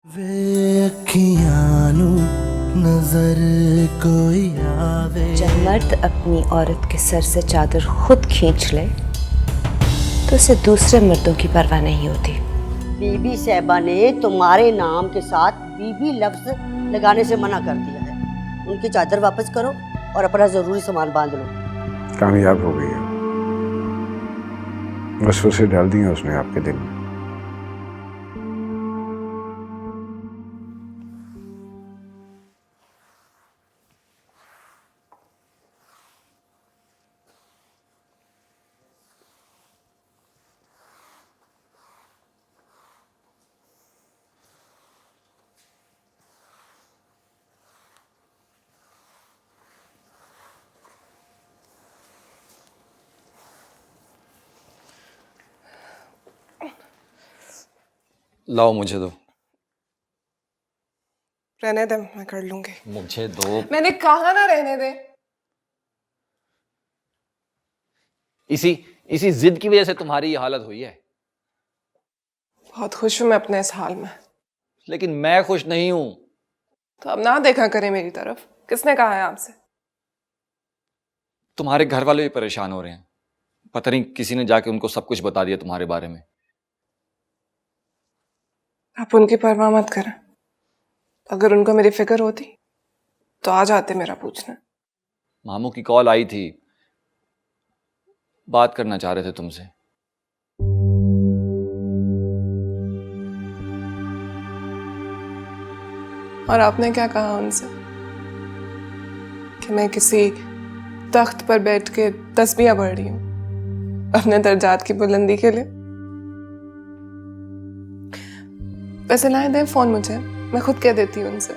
जब मर्द अपनी औरत के सर से चादर खुद खींच ले तो उसे दूसरे मर्दों की परवाह नहीं होती। बीबी साहिबा ने तुम्हारे नाम के साथ बीबी लफ्ज लगाने से मना कर दिया है। उनकी चादर वापस करो और अपना जरूरी सामान बांध लो। कामयाब हो गई है, वसवसे डाल दिए उसने आपके दिल में। लाओ मुझे दो। रहने दे, मैं कर लूंगी। मुझे दो। मैंने कहा ना रहने दे। इसी जिद की वजह से तुम्हारी ये हालत हुई है। बहुत खुश हूं मैं अपने इस हाल में। लेकिन मैं खुश नहीं हूं। तो अब ना देखा करें मेरी तरफ। किसने कहा है आपसे? तुम्हारे घर वाले भी परेशान हो रहे हैं। पता नहीं किसी ने जाके उनको सब कुछ बता दिया तुम्हारे बारे में। आप उनकी परवाह मत करें। अगर उनको मेरी फिक्र होती तो आ जाते मेरा पूछने। मामू की कॉल आई थी, बात करना चाह रहे थे तुमसे। और आपने क्या कहा उनसे? कि मैं किसी तख्त पर बैठ के तस्बीहां पढ़ रही हूं अपने दर्जात की बुलंदी के लिए। वैसे लाए दें फोन मुझे, मैं खुद कह देती हूँ उनसे।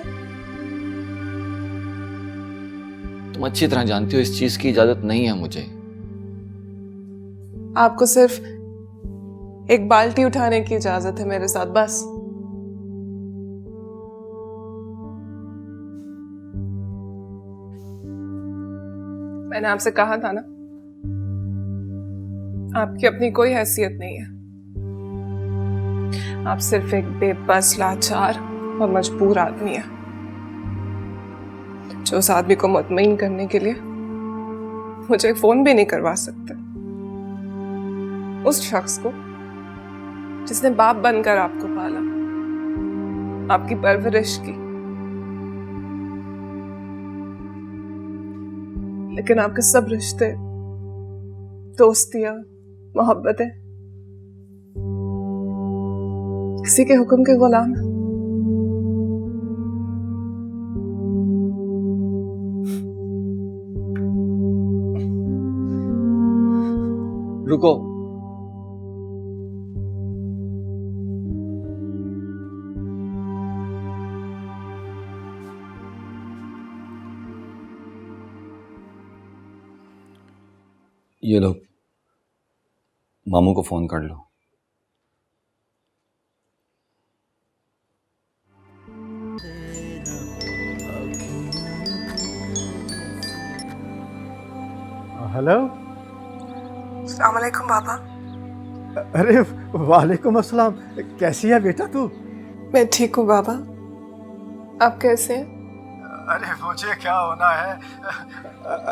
तुम अच्छी तरह जानती हो इस चीज की इजाजत नहीं है मुझे। आपको सिर्फ एक बाल्टी उठाने की इजाजत है मेरे साथ, बस। मैंने आपसे कहा था ना, आपकी अपनी कोई हैसियत नहीं है। आप सिर्फ एक बेबस, लाचार और मजबूर आदमी है जो उस आदमी को मुतमईन करने के लिए मुझे फोन भी नहीं करवा सकते। उस शख्स को जिसने बाप बनकर आपको पाला, आपकी परवरिश की, लेकिन आपके सब रिश्ते, दोस्तियां, मोहब्बतें किसी के हुक्म के गुलाम हैं। रुको। ये लो, मामू को फोन कर लो। हेलो। अस्सलाम वालेकुम बाबा। अरे वालेकुम अस्सलाम। कैसी है बेटा तू? मैं ठीक हूँ बाबा, आप कैसे हैं? अरे मुझे क्या होना है,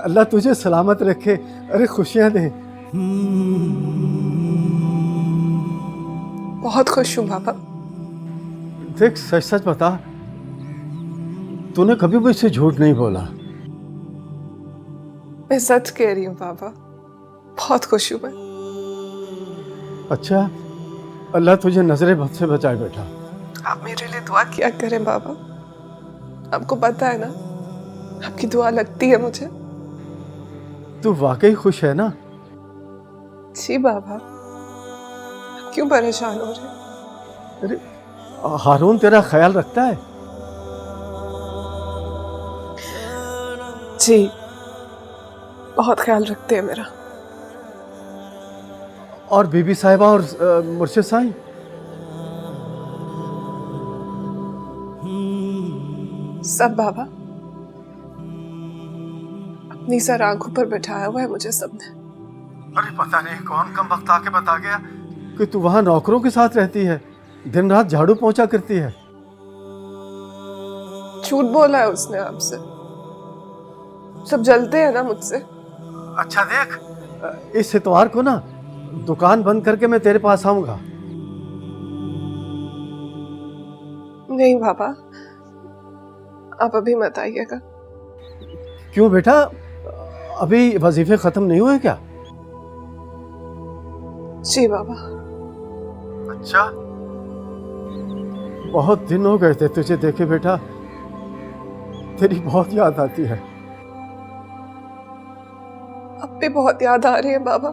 अल्लाह तुझे सलामत रखे। अरे खुशियां दे। बहुत खुश हूँ बाबा। देख सच सच बता, तूने कभी मुझसे झूठ नहीं बोला। मैं सच कह रही हूँ बाबा, बहुत खुश हूँ मैं। अच्छा, अल्लाह तुझे नजरे बद से बचाए बेटा। आप मेरे लिए दुआ किया करें बाबा। आपको पता है ना, आपकी दुआ लगती है मुझे। तू वाकई खुश है ना? जी बाबा। आप क्यों परेशान हो रहे? अरे हारून तेरा ख्याल रखता है? जी, बहुत ख्याल रखते हैं मेरा। और बीबी साहिबा और मुर्शिद साईं? सब बाबा, अपनी सर आंखों पर बैठाया हुआ है मुझे सबने। अरे पता नहीं कौन कम वक्त आके बता गया कि तू वहां नौकरों के साथ रहती है, दिन रात झाड़ू पोंछा करती है। झूठ बोला है उसने आपसे। सब जलते हैं ना मुझसे। अच्छा देख, इस इतवार को ना दुकान बंद करके मैं तेरे पास आऊंगा। नहीं पापा, आप अभी मत आइएगा। क्यों बेटा, अभी वजीफे खत्म नहीं हुए क्या? जी बाबा। अच्छा, बहुत दिन हो गए थे तुझे देखे बेटा, तेरी बहुत याद आती है। अब भी बहुत याद आ रही है बाबा।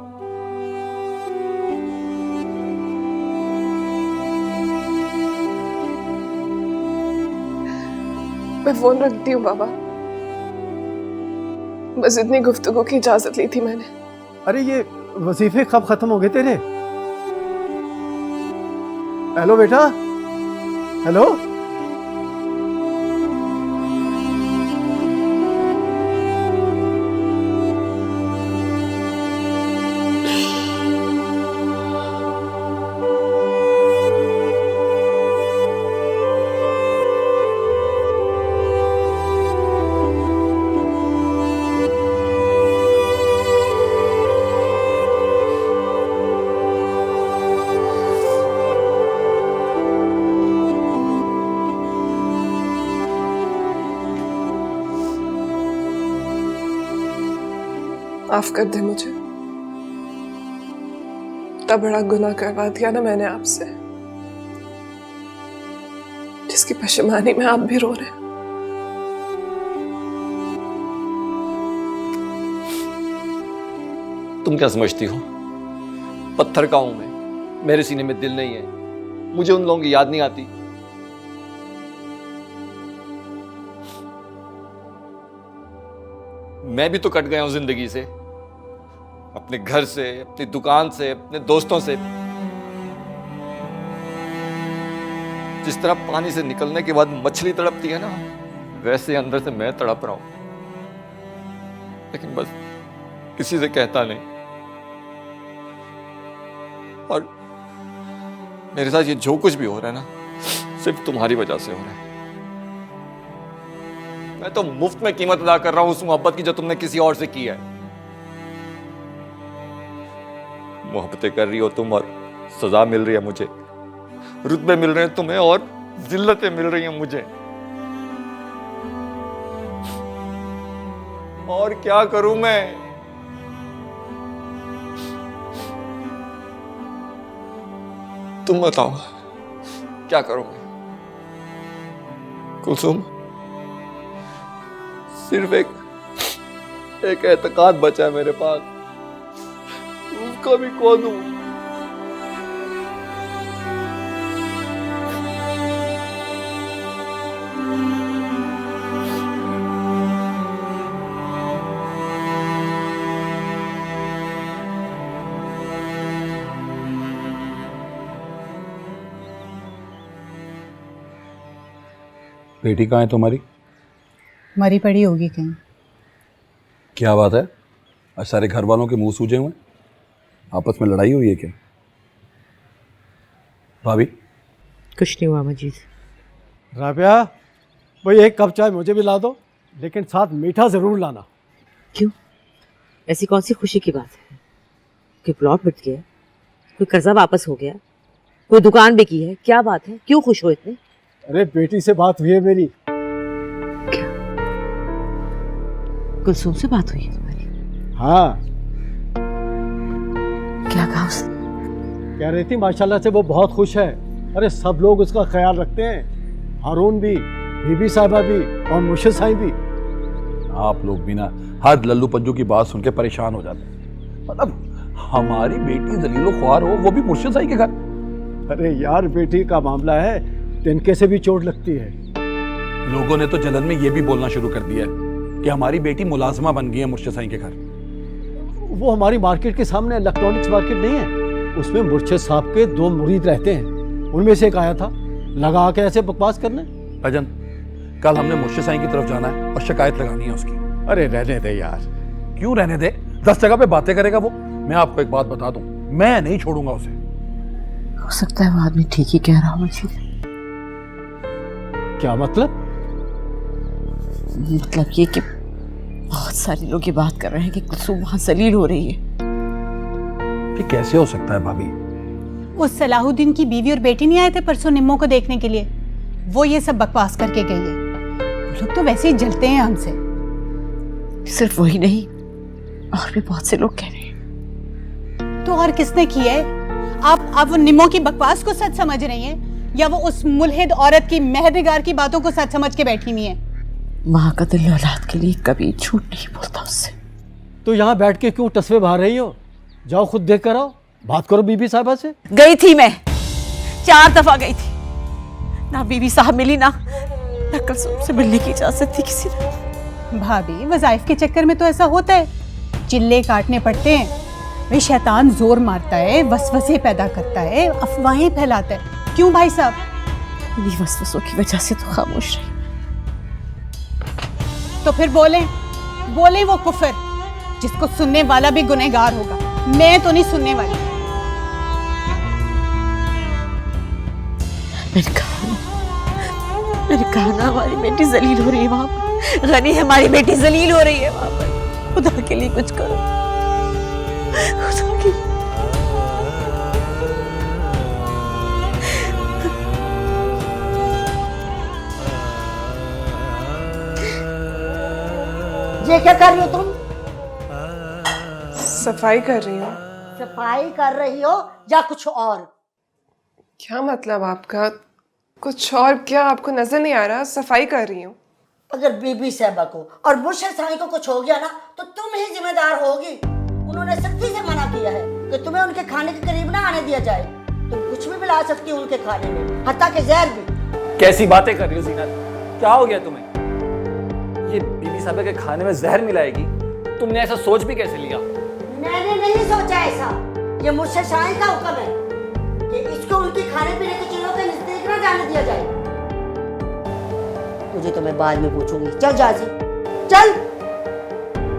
मैं फोन रखती हूँ बाबा, बस इतनी गुफ्तगू की इजाजत ली थी मैंने। अरे ये वजीफे कब खत्म हो गए तेरे? हेलो बेटा, हेलो। माफ कर दे मुझे, इतना बड़ा गुनाह करवा दिया ना मैंने आपसे, जिसकी पशेमानी में आप भी रो रहे हैं। तुम क्या समझती हो? पत्थर का हूं मैं, मेरे सीने में दिल नहीं है, मुझे उन लोगों की याद नहीं आती। मैं भी तो कट गया हूं जिंदगी से, अपने घर से, अपनी दुकान से, अपने दोस्तों से। जिस तरह पानी से निकलने के बाद मछली तड़पती है ना, वैसे अंदर से मैं तड़प रहा हूं, लेकिन बस किसी से कहता नहीं। और मेरे साथ ये जो कुछ भी हो रहा है ना, सिर्फ तुम्हारी वजह से हो रहा है। मैं तो मुफ्त में कीमत अदा कर रहा हूं उस मोहब्बत की जो तुमने किसी और से की है। मोहब्बतें कर रही हो तुम और सजा मिल रही है मुझे, रुतबे मिल रहे हैं तुम्हें और जिल्लतें मिल रही हैं मुझे। और क्या करूं मैं? तुम बताओ क्या करूं मैं? कुलसुम, सिर्फ एक एतकाद बचा है मेरे पास, उसका भी खो दूं। बेटी कहाँ है तुम्हारी? मरी पड़ी होगी कहीं। क्या बात है, आज सारे घर वालों के मुंह सूजे हुए, आपस में लड़ाई हुई है क्या? भाभी? कुछ नहीं हुआ मजीद। राबिया, भाई एक कप चाय मुझे भी ला दो, लेकिन साथ मीठा जरूर लाना। क्यों, ऐसी कौन सी खुशी की बात है? कोई प्लॉट बिक गया, कोई कर्जा वापस हो गया, कोई दुकान बिकी है, क्या बात है? क्यों खुश हो इतने? अरे बेटी से बात हुई है मेरी। क्या कुलसुम से बात हुई है तुम्हारी? हाँ। क्या कहा उसने? कह रही थी माशाल्लाह से वो बहुत खुश है। अरे सब लोग उसका ख्याल रखते हैं, हारून भी, बीबी साहिबा भी और मुर्शिद साईं भी। आप लोग भी ना हर लल्लू पंजू की बात सुन के परेशान हो जाते हैं। मतलब हमारी बेटी जलीलो ख्वार हो, वो भी मुर्शिद साईं के घर। अरे यार, बेटी का मामला है, तिनके से भी चोट लगती है। लोगों ने तो जलन में ये भी बोलना शुरू कर दिया है कि हमारी बेटी मुलाजमा बन गई है मुर्शिद साईं के घर। वो हमारी मार्केट के सामने इलेक्ट्रॉनिक्स मार्केट नहीं है, उसमें मुर्शिद साहब के 2 मुरीद रहते हैं, उनमें से एक आया था लगा के ऐसे बकवास करने। भजन, कल हमने मुर्शिद साईं की तरफ जाना है और शिकायत लगानी है उसकी। अरे रहने दे यार। क्यों रहने दे? 10 जगह पे बातें करेगा वो। मैं आपको एक बात बता दूं, मैं नहीं छोड़ूंगा उसे। हो सकता है वो आदमी ठीक ही कह रहा हो मजीद। क्या मतलब? मतलब ये कि बहुत सारे लोग ये बात कर रहे हैं कि कुलसूम वहां जलील हो रही है। ये कैसे हो सकता है भाभी? वो सलाहुद्दीन की बीवी और बेटी नहीं आए थे परसों निम्मो को देखने के लिए, वो ये सब बकवास करके गई है। वो लोग तो वैसे ही जलते हैं हमसे। सिर्फ वही नहीं, और भी बहुत से लोग कह रहे हैं। तो और किसने की है? आप वो निम्मो की बकवास को सच समझ रही हैं या वो उस मुल्हिद औरत की महदिगार की बातों को सच समझ के बैठी हुई है? माँ का दिल औलाद के लिए कभी झूठ नहीं बोलता उससे। तो यहाँ बैठ के क्यों तस्वीर बाहर रही हो? जाओ खुद देख कर आओ, बात करो बीबी साहबा से। गई थी मैं, 4 दफा गई थी, ना बीबी साहब मिली ना कुलसूम से मिलने की इजाजत थी किसी ने। भाभी वज़ाइफ के चक्कर में तो ऐसा होता है, चिल्ले काटने पड़ते हैं। वे शैतान जोर मारता है, वसवसे पैदा करता है, अफवाहें फैलाता है। क्यों भाई साहब? इन्हीं वसवसों की वजह से तो खामोश रही। तो फिर बोले वो कुफर जिसको सुनने वाला भी गुनहगार होगा। मैं तो नहीं सुनने वाली। मैंने कहा ना हमारी बेटी जलील हो रही है वहां पर। गनी हमारी बेटी जलील हो रही है वहां पर। खुदा के लिए कुछ करो, खुदा के लिए। ये क्या कर रही हो तुम? सफाई कर रही हूँ। सफाई कर रही हो या कुछ और? क्या मतलब आपका? कुछ और क्या? आपको नजर नहीं आ रहा? सफाई कर रही हूँ। अगर बीबी साहबा को और मुर्शिद साईं को कुछ हो गया ना तो तुम ही जिम्मेदार होगी। उन्होंने सख्ती से मना किया है कि तुम्हें उनके खाने के करीब ना आने दिया जाए। तुम कुछ भी मिला सकती हो उनके खाने में, हत्ता के जहर भी। कैसी बातें कर रही हो ज़ीनत? क्या हो गया तुम्हें? ये बीबी साहबा के खाने में जहर मिलाएगी? तुमने ऐसा सोच भी कैसे लिया? मैंने नहीं सोचा ऐसा, ये मुर्शिद साईं का हुक्म है कि इसको उनकी खाने पीने की चीजों के नजदीक ना जाने दिया जाए। तुझे तो मैं बाद में पूछूंगी। चल जाजी, चल।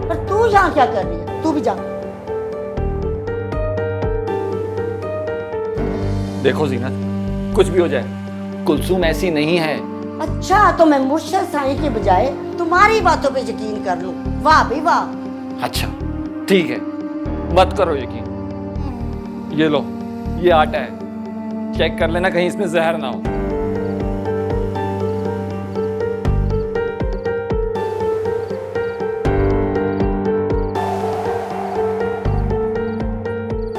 पर तू यहाँ क्या कर रही है? तू भी जा। देखो ज़ीनत, कुछ भी हो जाए, कुलसूम ऐसी नहीं है। अच्छा, तो मैं मुर्शिद साईं के बजाय तुम्हारी बातों पे यकीन कर लूं? वाह भी वाह। अच्छा ठीक है, मत करो यकीन। ये लो, ये आटा है, चेक कर लेना कहीं इसमें जहर ना हो।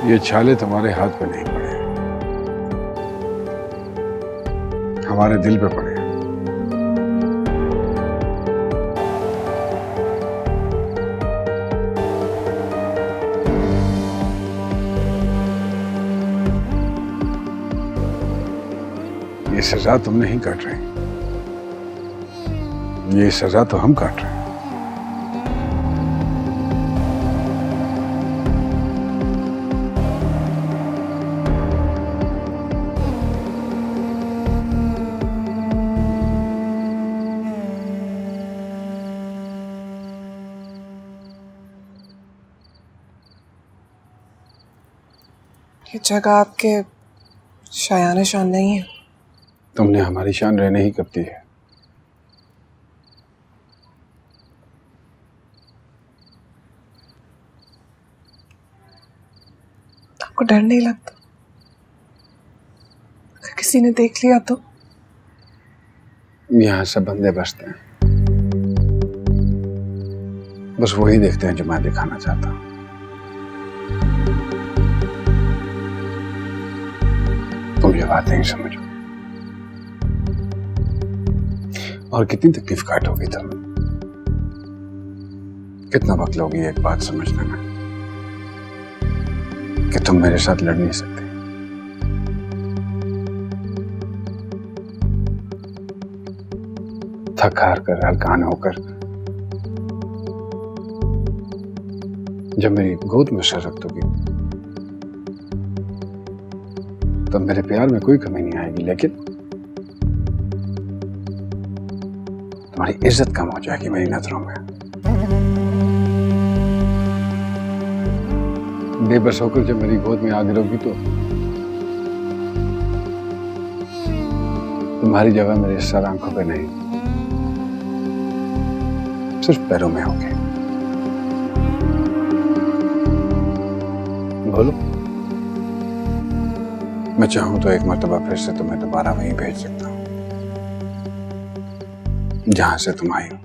ये छाले तुम्हारे हाथ पे नहीं पड़े, हमारे दिल पे पड़े। ये सजा तुम नहीं काट रहे, ये सजा तो हम काट रहे हैं। ये जगह आपके शायान शान नहीं है। तुमने हमारी शान रहने ही कब दी है? आपको डर नहीं लगता? अगर किसी ने देख लिया तो? यहाँ सब बंदे बसते हैं, बस वही देखते हैं जो मैं दिखाना चाहता हूँ। तुम ये बात नहीं समझो, और कितनी तकलीफ काटोगी तुम, कितना वक्त लोगी एक बात समझने में कि तुम मेरे साथ लड़ नहीं सकते। थक हार कर, हलकान होकर जब मेरी गोद में सर रख दोगी तब मेरे प्यार में कोई कमी नहीं आएगी, लेकिन तुम्हारी इज्जत कम हो जाएगी मेरी नजरों में। बेबस होकर जब मेरी गोद में आ गिरोगी तो तुम्हारी जगह मेरे सर आंखों पे नहीं, सिर्फ पैरों में होंगे। बोलो, मैं चाहूं तो एक मर्तबा फिर से तुम्हें दोबारा वहीं भेज सकता हूं जहां से तुम आई हो,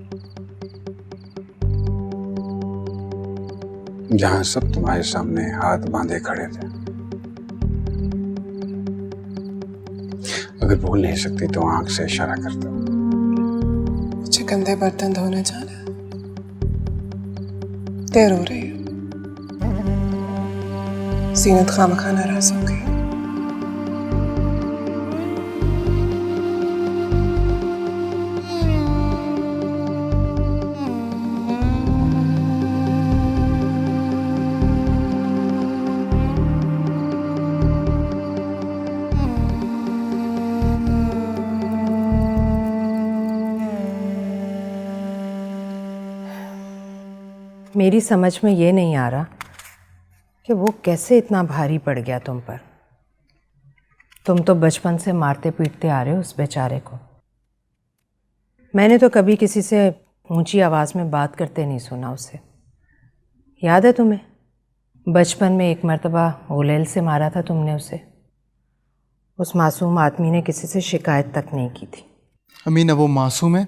जहां सब तुम्हारे सामने हाथ बांधे खड़े थे। अगर भूल नहीं सकती तो आंख से इशारा करता हूं। मुझे गंदे बर्तन धोने जाना है। देर हो रही है। जीनत खामखा नाराज हो गई। मेरी समझ में ये नहीं आ रहा कि वो कैसे इतना भारी पड़ गया तुम पर। तुम तो बचपन से मारते पीटते आ रहे हो उस बेचारे को। मैंने तो कभी किसी से ऊंची आवाज़ में बात करते नहीं सुना उसे। याद है तुम्हें, बचपन में एक मर्तबा ओलेल से मारा था तुमने उसे। उस मासूम आदमी ने किसी से शिकायत तक नहीं की थी। अम्मी, न वो मासूम है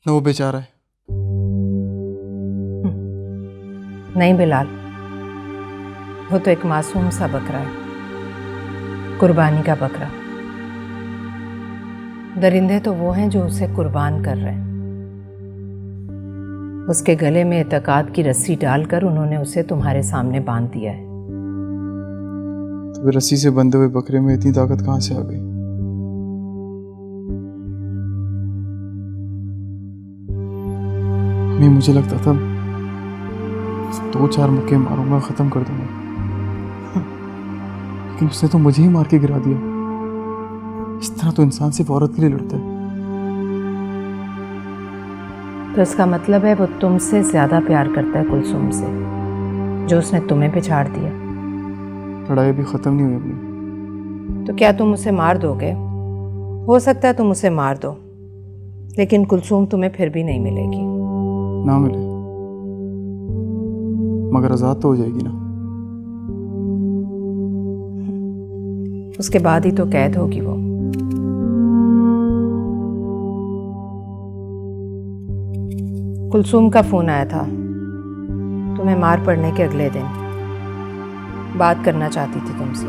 न वो बेचारा है। नहीं बिलाल, वो तो एक मासूम सा बकरा है, कुर्बानी का बकरा। दरिंदे तो वो हैं जो उसे कुर्बान कर रहे हैं। उसके गले में इत्तेकाद की रस्सी डालकर उन्होंने उसे तुम्हारे सामने बांध दिया है। तो फिर रस्सी से बंधे हुए बकरे में इतनी ताकत कहां से आ गई? अम्मी, मुझे लगता था 2-4 मुक्के मारूंगा, खत्म कर दूंगा, लेकिन उसने तो मुझे ही मार के गिरा दिया। इस तरह तो इंसान सिर्फ औरत के लिए लड़ता है। तो इसका मतलब है वो तुमसे ज्यादा प्यार करता है कुलसुम से, जो उसने तुम्हें पिछाड़ दिया। लड़ाई अभी खत्म नहीं हुई अम्मी। तो क्या तुम उसे मार दोगे? हो सकता है तुम उसे मार दो, लेकिन कुलसुम तुम्हें फिर भी नहीं मिलेगी। ना मिले मगर आजाद तो हो जाएगी ना। उसके बाद ही तो कैद होगी वो। कुलसुम का फोन आया था तुम्हें मार पड़ने के अगले दिन। बात करना चाहती थी तुमसे।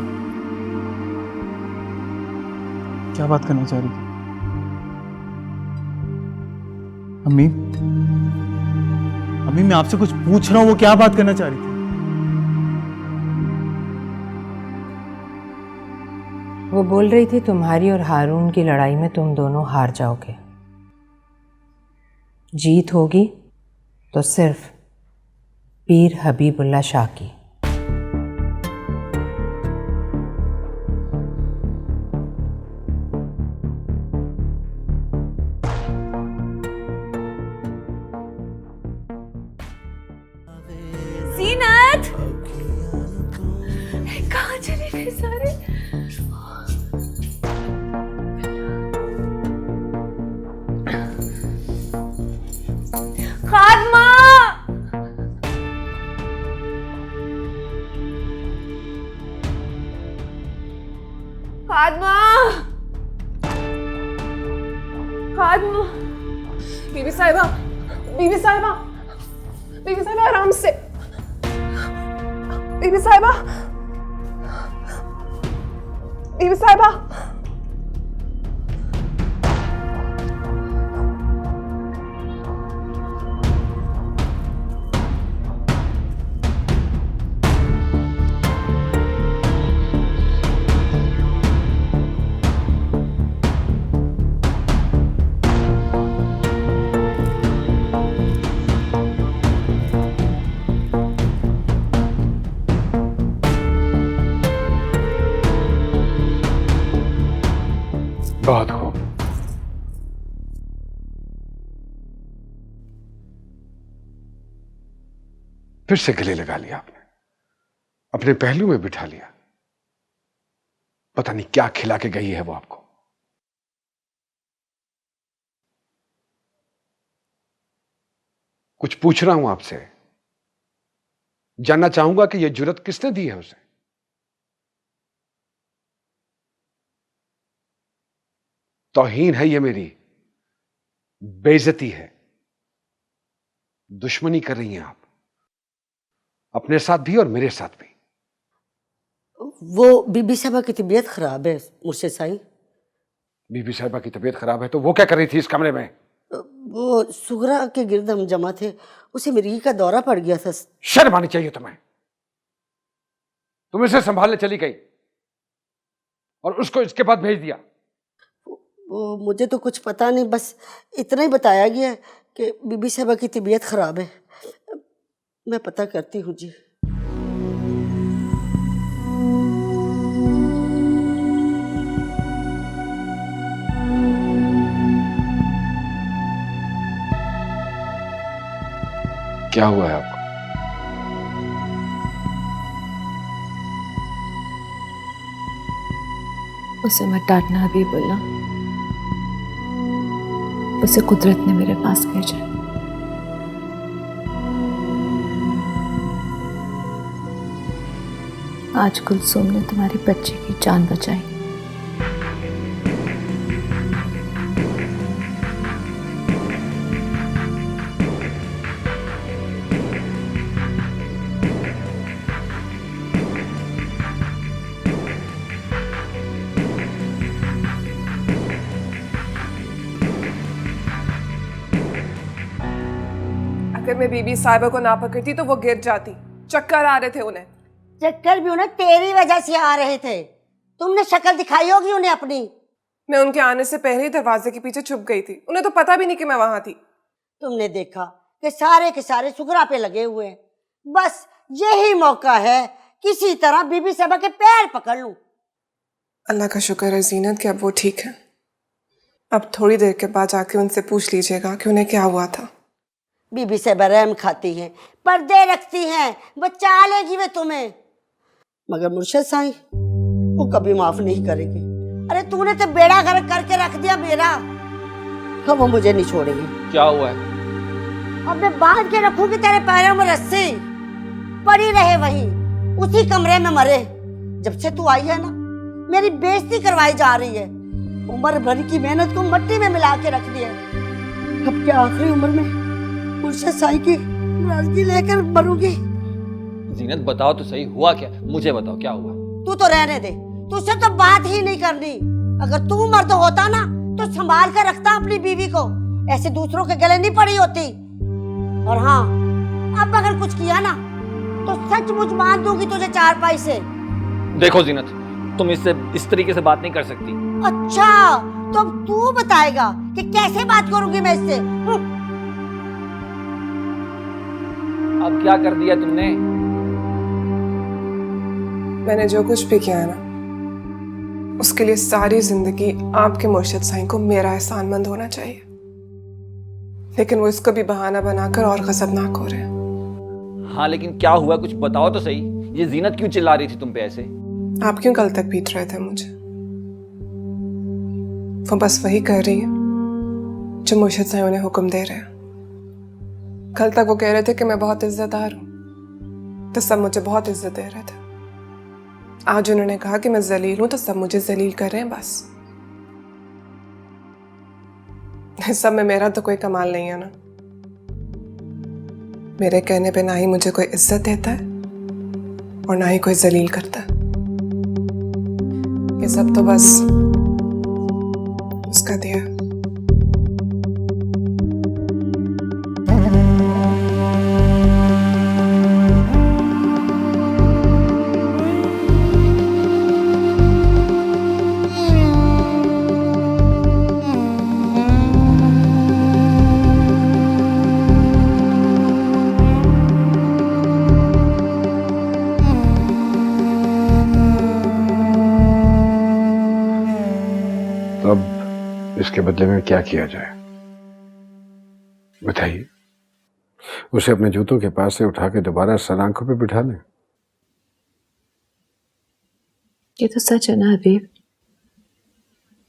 क्या बात करना चाह रही थी अम्मी? अम्मी, मैं आपसे कुछ पूछ रहा हूँ, वो क्या बात करना चाह रही थी? वो बोल रही थी तुम्हारी और हारून की लड़ाई में तुम दोनों हार जाओगे। जीत होगी तो सिर्फ पीर हबीबुल्ला शाह की। जीनत, कहाँ चले गए सारे? खादमा, खादमा, खादमा। बीबी साहिबा, बीबी साहिबा, बीबी साहिबा, आराम से। बीबी साहिबा, बीबी साहिबा। बहुत खूब। फिर से गले लगा लिया आपने, अपने पहलू में बिठा लिया। पता नहीं क्या खिला के गई है वो आपको। कुछ पूछ रहा हूं आपसे, जानना चाहूंगा कि यह जुर्रत किसने दी है उसे। तौहीन है ये मेरी, बेइज्जती है, दुश्मनी कर रही हैं आप, अपने साथ भी और मेरे साथ भी। वो बीबी साहबा की तबीयत खराब है मुर्शिद साईं। बीबी साहिबा की तबीयत खराब है तो वो क्या कर रही थी इस कमरे में? वो सुगरा के गिर्द हम जमा थे, उसे मिर्गी का दौरा पड़ गया था। शर्म आनी चाहिए तुम्हें। तुम इसे संभालने चली गई और उसको इसके बाद भेज दिया। वो मुझे तो कुछ पता नहीं, बस इतना ही बताया गया है कि बीबी साहबा की तबीयत खराब है। मैं पता करती हूँ जी। क्या हुआ है आपको? उसे मत डांटना अभी बोला, उसे कुदरत ने मेरे पास भेजा। आज कुलसुम ने तुम्हारी बच्ची की जान बचाई। अगर मैं बीबी साहिबा को ना पकड़ती तो वो गिर जाती। चक्कर आ रहे थे उन्हें। चक्कर भी उन्हें तेरी वजह से आ रहे थे। तुमने शक्ल दिखाई होगी उन्हें अपनी। मैं उनके आने से पहले ही दरवाजे के पीछे छुप गई थी, उन्हें तो पता भी नहीं कि मैं वहां थी। तुमने देखा कि सारे के सारे सुगरा पे लगे हुए हैं। बस यही मौका है, किसी तरह बीबी साहबा के पैर पकड़ लूं। अल्लाह का शुक्र है जीनत कि अब वो ठीक है। अब थोड़ी देर के बाद जाके उनसे पूछ लीजिएगा कि उन्हें क्या हुआ था। बीबी साहबा रहम खाती हैं, पर्दे रखती हैं, बचा लेगी वे तुम्हें। मगर मुर्शिद साईं वो कभी माफ नहीं करेगी। अरे तूने तो बेड़ा गर्क करके रख दिया मेरा, अब वो मुझे नहीं छोड़ेगी। क्या हुआ है? अब मैं बांध के रखूंगी तेरे पैरों में रस्सी, पड़ी रहे वहीं उसी कमरे में मरे। जब से तू आई है ना, मेरी बेइज्जती करवाई जा रही है। उम्र भर की मेहनत को मट्टी में मिला के रख दिया। अब क्या आखिरी उम्र में मुर्शिद साईं की नाराजगी लेकर मरूंगी। जीनत बताओ तो सही, हुआ क्या? मुझे बताओ क्या हुआ। तू तो रहने दे, तुझसे तो बात ही नहीं करनी। अगर तू मर्द होता ना तो संभाल कर रखता अपनी बीवी को, ऐसे दूसरों के गले नहीं पड़ी होती। और हाँ, अब अगर कुछ किया ना तो सचमुच मान दूंगी तुझे चारपाई से। देखो जीनत, तुम इससे इस तरीके से बात नहीं कर सकती। अच्छा, तो अब तू बताएगा कि कैसे बात करूंगी मैं इससे। अब क्या कर दिया तुमने? मैंने जो कुछ भी किया ना, उसके लिए सारी जिंदगी आपके मुर्शिद साईं को मेरा एहसानमंद होना चाहिए। लेकिन वो इसको भी बहाना बनाकर और गजबनाक हो रहे हैं। हाँ लेकिन क्या हुआ, कुछ बताओ तो सही। ये जीनत क्यों चिल्ला रही थी तुम पे ऐसे? आप क्यों कल तक पीट रहे थे मुझे? वो बस वही कर रही है जो मुर्शिद साईं उन्हें हुक्म दे रहे हैं। कल तक वो कह रहे थे कि मैं बहुत इज्जतदार हूं, तो सब मुझे बहुत इज्जत दे रहे थे। आज उन्होंने कहा कि मैं जलील हूं, तो सब मुझे जलील कर रहे हैं। बस इस सब में मेरा तो कोई कमाल नहीं है ना। मेरे कहने पे ना ही मुझे कोई इज्जत देता है और ना ही कोई जलील करता है। ये सब तो बस उसका दिया है। इसके बदले में क्या किया जाए बताइए। उसे अपने जूतों के पास से उठा के दोबारा सर आंखों पे बिठा लें। ये तो सच है ना हबीब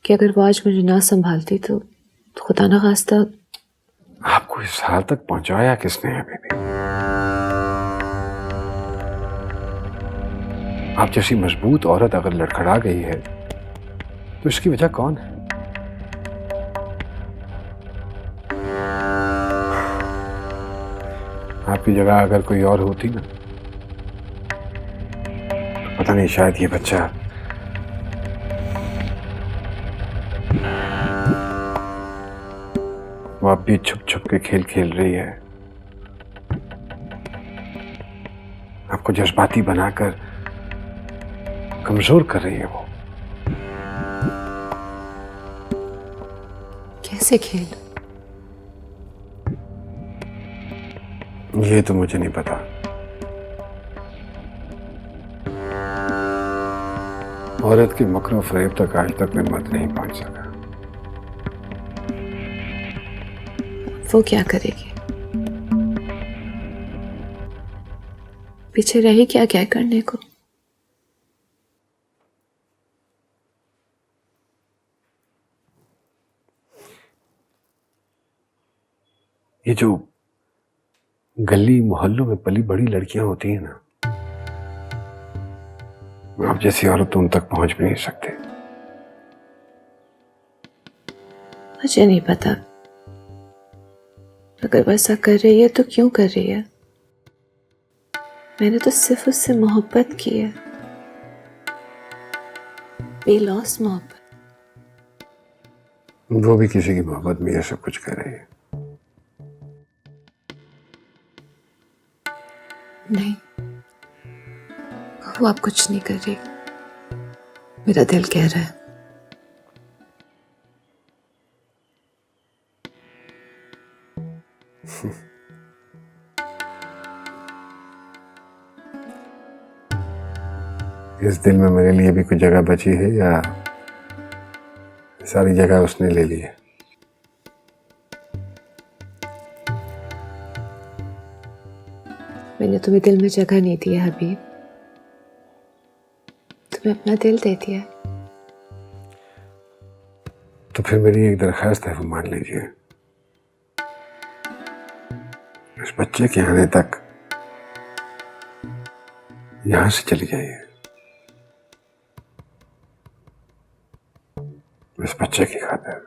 कि अगर वो आज मुझे ना संभालती तो खुदा ना खास्ता। आपको इस हाल तक पहुंचाया किसने है बेबी? आप जैसी मजबूत औरत अगर लड़खड़ा गई है तो इसकी वजह कौन है? आपकी जगह अगर कोई और होती ना, तो पता नहीं, शायद ये बच्चा वो अब भी छुप छुप के खेल खेल रही है, आपको जज्बाती बनाकर कमजोर कर रही है वो। कैसे खेल? ये तो मुझे नहीं पता। औरत के मकरों फरेब तक आज तक मैं मत नहीं पहुंच सका। वो क्या करेगी? पीछे रही क्या क्या करने को? ये जो गली मोहल्लों में पली बड़ी लड़कियां होती हैं ना, आप जैसी औरत तो उन तक पहुंच भी नहीं सकते। मुझे नहीं पता, अगर वैसा कर रही है तो क्यों कर रही है? मैंने तो सिर्फ उससे मोहब्बत की है, बेलौस मोहब्बत। वो भी किसी की मोहब्बत में ये सब कुछ कर रही है। नहीं, वो आप कुछ नहीं कर रही, मेरा दिल कह रहा है। इस दिल में मेरे लिए भी कुछ जगह बची है या सारी जगह उसने ले ली है? मैंने तुम्हें दिल में जगह नहीं दी है हबीब, तुम्हें अपना दिल दे दिया। तो फिर मेरी एक दरखास्त है, वो मान लीजिए। इस बच्चे के आने तक यहां से चली जाइए, इस बच्चे की खातिर।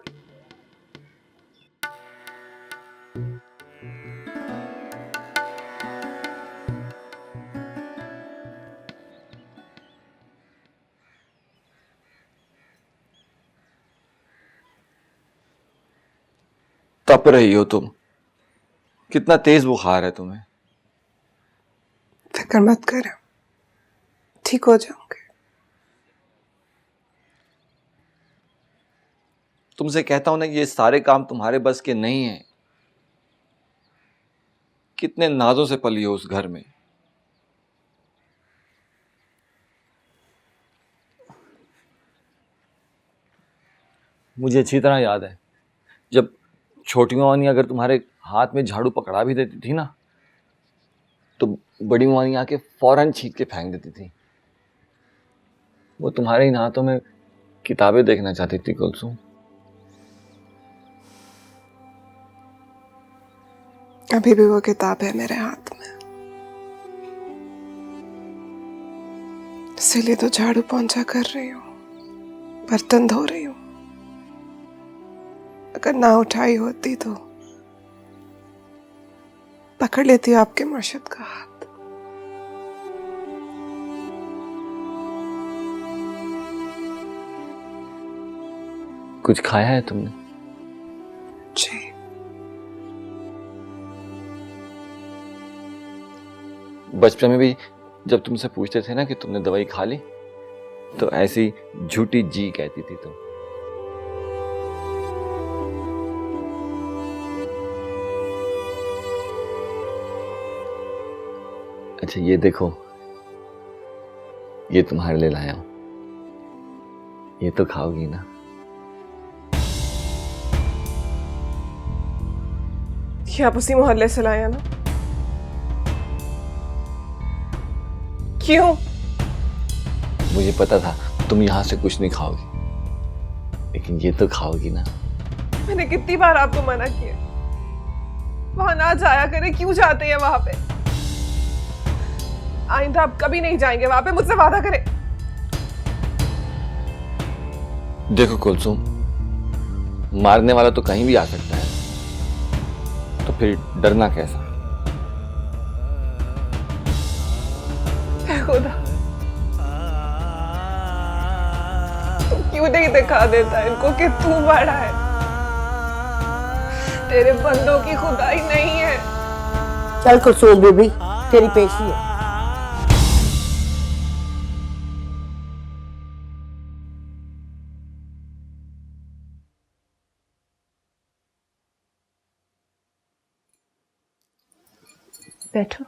तप रही हो तुम, कितना तेज बुखार है तुम्हें। फिक्र मत कर, ठीक हो जाओगे। तुमसे कहता हूं ना कि ये सारे काम तुम्हारे बस के नहीं हैं। कितने नाजों से पली हो उस घर में। मुझे अच्छी तरह याद है जब छोटी मानी अगर तुम्हारे हाथ में झाड़ू पकड़ा भी देती थी ना, तो बड़ी मानी आके फौरन छींट के फेंक देती थी। वो तुम्हारे इन हाथों में किताबें देखना चाहती थी कुलसुम। अभी भी वो किताब है मेरे हाथ में, इसीलिए तो झाड़ू पोंछा कर रही हूँ, बर्तन धो रही हूँ। अगर ना उठाई होती तो पकड़ लेती आपके मुर्शिद का हाथ। कुछ खाया है तुमने? जी। बचपन में भी जब तुमसे पूछते थे ना कि तुमने दवाई खा ली, तो ऐसी झूठी जी कहती थी तुम। अच्छा ये देखो, ये तुम्हारे लिए लाया हूं, ये तो खाओगी ना? ये आप उसी मोहल्ले से लाया ना? क्यों? मुझे पता था तुम यहां से कुछ नहीं खाओगी, लेकिन ये तो खाओगी ना? मैंने कितनी बार आपको मना किया, वहां ना जाया करें। क्यों जाते हैं वहां पे? आइंदा आप कभी नहीं जाएंगे वहां पे, मुझसे वादा करें। देखो कुलसुम, मारने वाला तो कहीं भी आ सकता है, तो फिर डरना कैसा? खुदा, तू क्यों नहीं दिखा देता इनको कि तू बड़ा है? तेरे बंदों की खुदाई नहीं है। चल कुलसुम बीबी, तेरी पेशी है। बैठो।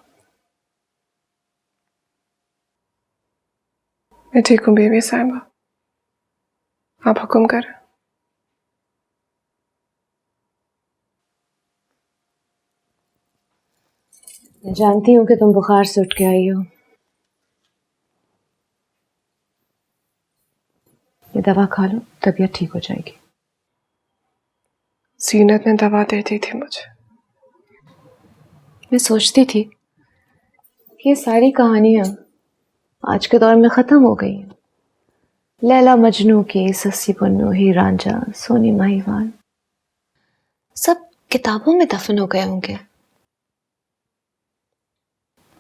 मैं ठीक हूँ बीबी साहिबा, आप हुक्म करें। मैं जानती हूँ कि तुम बुखार से उठ के आई हो। ये दवा खा लो, तबीयत ठीक हो जाएगी। जीनत ने दवा दे दी थी मुझे। मैं सोचती थी कि ये सारी कहानियां आज के दौर में ख़त्म हो गई हैं। लैला मजनू की, सस्सी पुन्नू, हीर रांझा, सोनी माहीवाल, सब किताबों में दफन हो गए होंगे,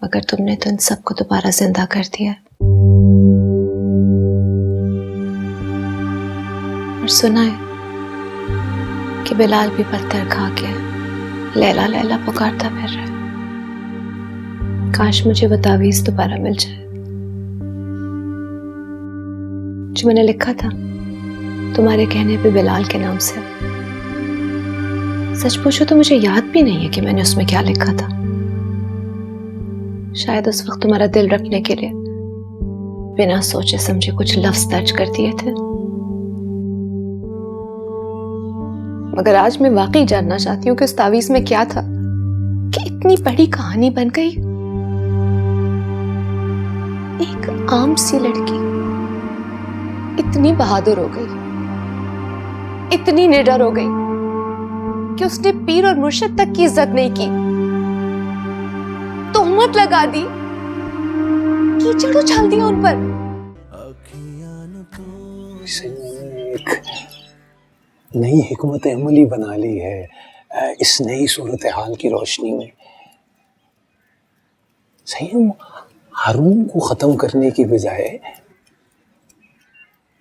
मगर तुमने तो इन सबको दोबारा जिंदा कर दिया और सुना है कि बिलाल भी पत्थर खा के लैला लैला पुकारता फिर रहा है। काश मुझे वो तावीज़ दोबारा मिल जाए जो मैंने लिखा था तुम्हारे कहने पे बिलाल के नाम से। सच पूछो तो मुझे याद भी नहीं है कि मैंने उसमें क्या लिखा था। शायद उस वक्त तुम्हारा दिल रखने के लिए बिना सोचे समझे कुछ लफ्ज दर्ज कर दिए थे, मगर आज मैं वाकई जानना चाहती हूँ कि उस तावीज़ में क्या था कि इतनी बड़ी कहानी बन गई। एक आम सी लड़की इतनी बहादुर हो गई, इतनी निडर हो गई कि उसने पीर और मुर्शिद तक की इज्जत नहीं की, तोहमत लगा दी, कीचड़ उछाल दिया उन पर। एक नई हिकमत अमली बना ली है इस नई सूरत हाल की रोशनी में। सही हम हारून को खत्म करने की बजाय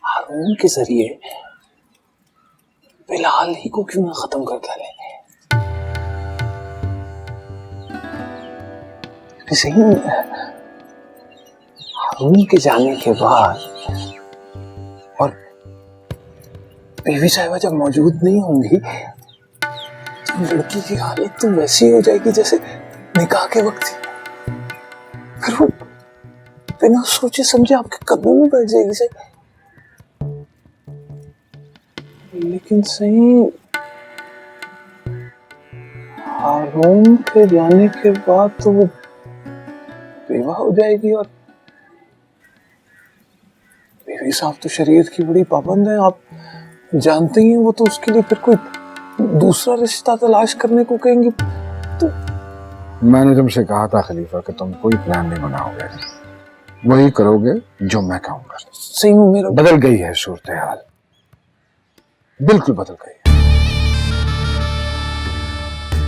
हारून के जरिए बिलाल ही को क्यों ना खत्म कर डालें। सही हारून के जाने के बाद और बीवी साहिबा जब मौजूद नहीं होंगी तो लड़की की हालत तो वैसी हो जाएगी जैसे निकाह के वक्त थी। फिर वो बिना सोचे समझे आपके कदमों में बैठ जाएगी। सही, लेकिन सही हारून के जाने के बाद तो वो बेवा हो जाएगी और बीवी साहब तो शरीयत की बड़ी पाबंद है, आप जानते ही हैं। वो तो उसके लिए फिर कोई दूसरा रिश्ता तलाश करने को कहेंगे। तो मैंने तुमसे कहा था खलीफा कि तुम कोई प्लान नहीं बनाओगे, वही करोगे जो मैं कहूंगा। सही में मेरा बदल गई है सूरत हाल, बिल्कुल बदल गई है।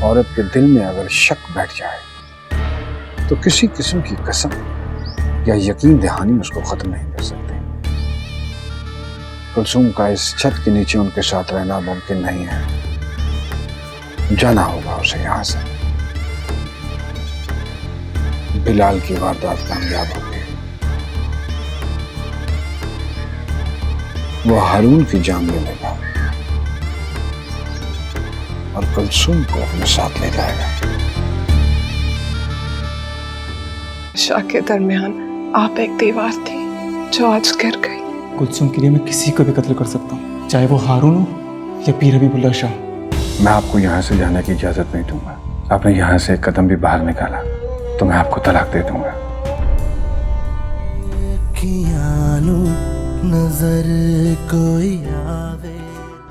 औरत के दिल में अगर शक बैठ जाए तो किसी किस्म की कसम या यकीन दहानी उसको खत्म नहीं कर सकती। कुलसुम का इस छत के नीचे उनके साथ रहना मुमकिन नहीं है, जाना होगा उसे यहां से। बिलाल की वारदात कामयाब होगी, वो हारून की जान ले लेगा और कुलसुम को अपने साथ ले जाएगा। शाह के दरमियान आप एक दीवार थी जो आज गिर गई। कुलसुम के लिए मैं किसी को भी कत्ल कर सकता हूँ, चाहे वो हारून हो या पीर हबीबुल्लाह शाह। मैं आपको यहाँ से जाने की इजाजत नहीं दूंगा। आपने यहाँ से एक कदम भी बाहर निकाला तो मैं आपको तलाक दे दूंगा। नजर कोई